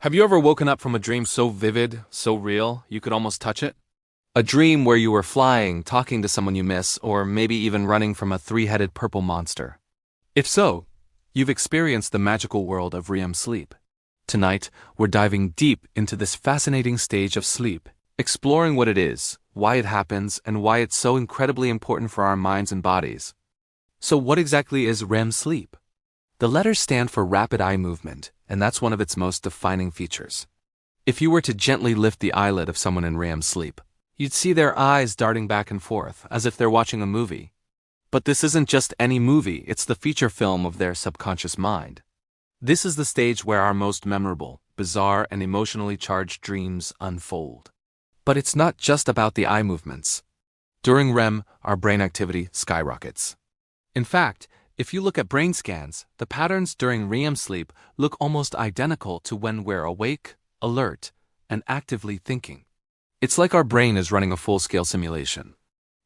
Have you ever woken up from a dream so vivid, so real, you could almost touch it? A dream where you were flying, talking to someone you miss, or maybe even running from a three-headed purple monster. If so, you've experienced the magical world of REM sleep. Tonight, we're diving deep into this fascinating stage of sleep, exploring what it is, why it happens, and why it's so incredibly important for our minds and bodies. So what exactly is REM sleep? The letters stand for rapid eye movement, and that's one of its most defining features. If you were to gently lift the eyelid of someone in REM sleep, you'd see their eyes darting back and forth, as if they're watching a movie. But this isn't just any movie, it's the feature film of their subconscious mind. This is the stage where our most memorable, bizarre, and emotionally charged dreams unfold. But it's not just about the eye movements. During REM, our brain activity skyrockets. In fact, if you look at brain scans, the patterns during REM sleep look almost identical to when we're awake, alert, and actively thinking. It's like our brain is running a full-scale simulation.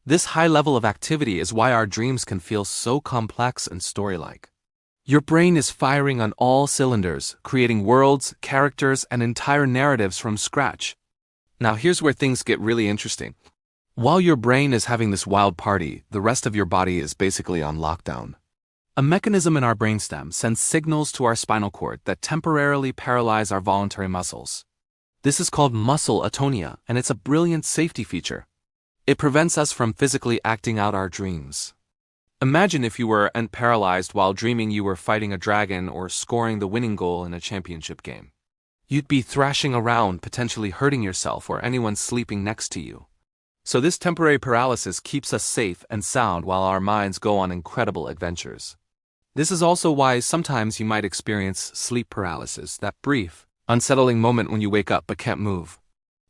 This high level of activity is why our dreams can feel so complex and story-like. Your brain is firing on all cylinders, creating worlds, characters, and entire narratives from scratch. Now here's where things get really interesting. While your brain is having this wild party, the rest of your body is basically on lockdown. A mechanism in our brainstem sends signals to our spinal cord that temporarily paralyze our voluntary muscles. This is called muscle atonia, and it's a brilliant safety feature. It prevents us from physically acting out our dreams. Imagine if you were paralyzed while dreaming you were fighting a dragon or scoring the winning goal in a championship game. You'd be thrashing around, potentially hurting yourself or anyone sleeping next to you. So this temporary paralysis keeps us safe and sound while our minds go on incredible adventures. This is also why sometimes you might experience sleep paralysis, that brief, unsettling moment when you wake up but can't move.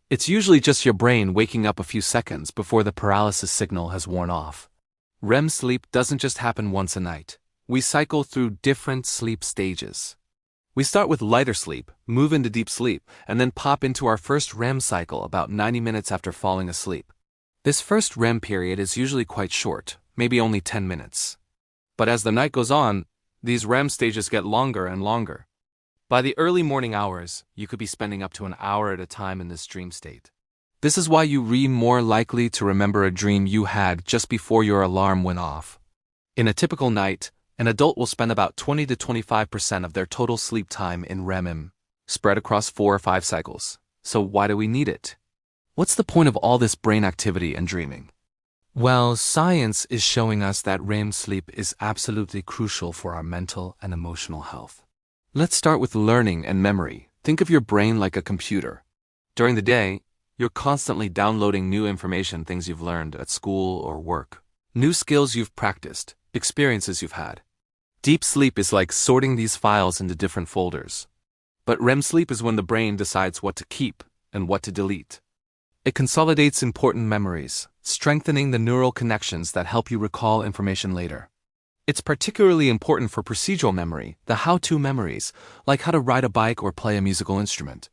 It's usually just your brain waking up a few seconds before the paralysis signal has worn off. REM sleep doesn't just happen once a night. We cycle through different sleep stages. We start with lighter sleep, move into deep sleep, and then pop into our first REM cycle about 90 minutes after falling asleep. This first REM period is usually quite short, maybe only 10 minutes. But as the night goes on, these REM stages get longer and longer. By the early morning hours, you could be spending up to an hour at a time in this dream state. This is why you're more likely to remember a dream you had just before your alarm went off. In a typical night, an adult will spend about 20 to 25% of their total sleep time in REM, spread across 4 or 5 cycles. So why do we need it? What's the point of all this brain activity and dreaming? Well, science is showing us that REM sleep is absolutely crucial for our mental and emotional health. Let's start with learning and memory. Think of your brain like a computer. During the day, you're constantly downloading new information, things you've learned at school or work, new skills you've practiced, experiences you've had. Deep sleep is like sorting these files into different folders. But REM sleep is when the brain decides what to keep and what to delete. It consolidates important memories, strengthening the neural connections that help you recall information later. It's particularly important for procedural memory, the how-to memories, like how to ride a bike or play a musical instrument.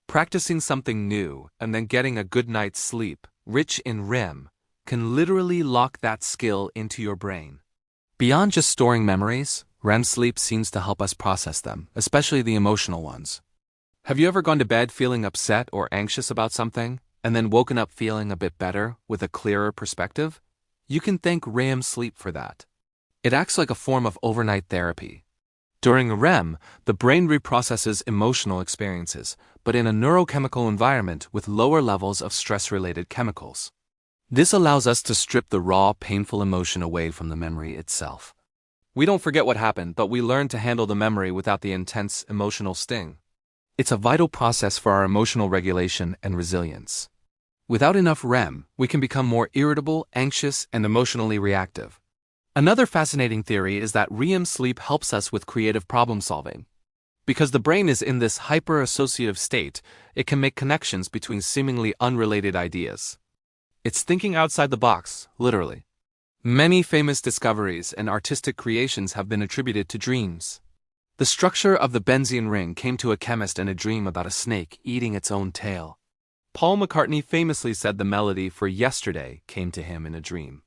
Practicing something new and then getting a good night's sleep, rich in REM, can literally lock that skill into your brain. Beyond just storing memories, REM sleep seems to help us process them, especially the emotional ones. Have you ever gone to bed feeling upset or anxious about something, and then woken up feeling a bit better with a clearer perspective? You can thank REM sleep for that. It acts like a form of overnight therapy. During REM, the brain reprocesses emotional experiences, but in a neurochemical environment with lower levels of stress-related chemicals. This allows us to strip the raw, painful emotion away from the memory itself. We don't forget what happened, but we learn to handle the memory without the intense emotional sting. It's a vital process for our emotional regulation and resilience. Without enough REM, we can become more irritable, anxious, and emotionally reactive. Another fascinating theory is that REM sleep helps us with creative problem solving. Because the brain is in this hyper-associative state, it can make connections between seemingly unrelated ideas. It's thinking outside the box, literally. Many famous discoveries and artistic creations have been attributed to dreams. The structure of the benzene ring came to a chemist in a dream about a snake eating its own tail. Paul McCartney famously said the melody for Yesterday came to him in a dream.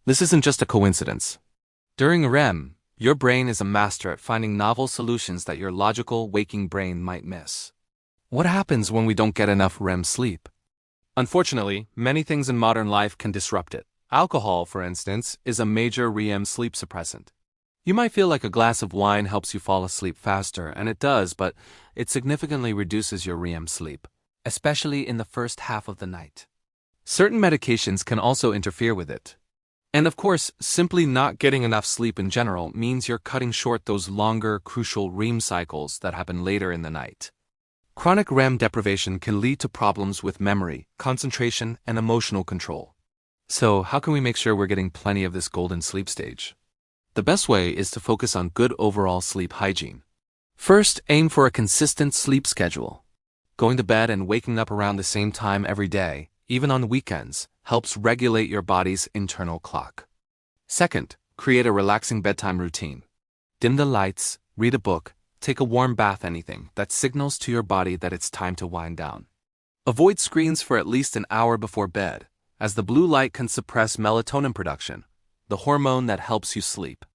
This isn't just a coincidence. During REM, your brain is a master at finding novel solutions that your logical, waking brain might miss. What happens when we don't get enough REM sleep? Unfortunately, many things in modern life can disrupt it. Alcohol, for instance, is a major REM sleep suppressant. You might feel like a glass of wine helps you fall asleep faster, and it does, but it significantly reduces your REM sleep, especially in the first half of the night. Certain medications can also interfere with it. And of course, simply not getting enough sleep in general means you're cutting short those longer, crucial REM cycles that happen later in the night. Chronic REM deprivation can lead to problems with memory, concentration, and emotional control. So, how can we make sure we're getting plenty of this golden sleep stage? The best way is to focus on good overall sleep hygiene. First, aim for a consistent sleep schedule. Going to bed and waking up around the same time every day, even on weekends, helps regulate your body's internal clock. Second, create a relaxing bedtime routine. Dim the lights, read a book, take a warm bath, anything that signals to your body that it's time to wind down. Avoid screens for at least an hour before bed, as the blue light can suppress melatonin production, the hormone that helps you sleep.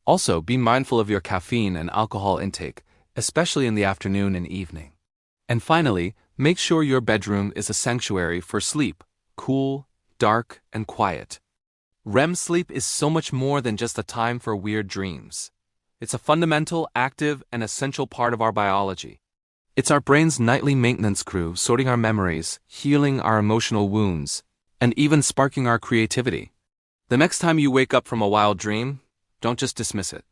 Also, be mindful of your caffeine and alcohol intake, especially in the afternoon and evening. And finally, make sure your bedroom is a sanctuary for sleep, cool, dark, and quiet. REM sleep is so much more than just a time for weird dreams. It's a fundamental, active, and essential part of our biology. It's our brain's nightly maintenance crew, sorting our memories, healing our emotional wounds, and even sparking our creativity. The next time you wake up from a wild dream, don't just dismiss it.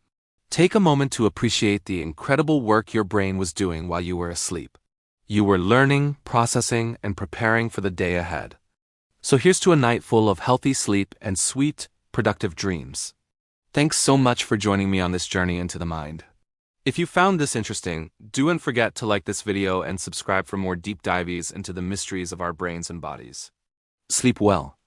Take a moment to appreciate the incredible work your brain was doing while you were asleep. You were learning, processing, and preparing for the day ahead. So here's to a night full of healthy sleep and sweet, productive dreams. Thanks so much for joining me on this journey into the mind. If you found this interesting, don't forget to like this video and subscribe for more deep dives into the mysteries of our brains and bodies. Sleep well.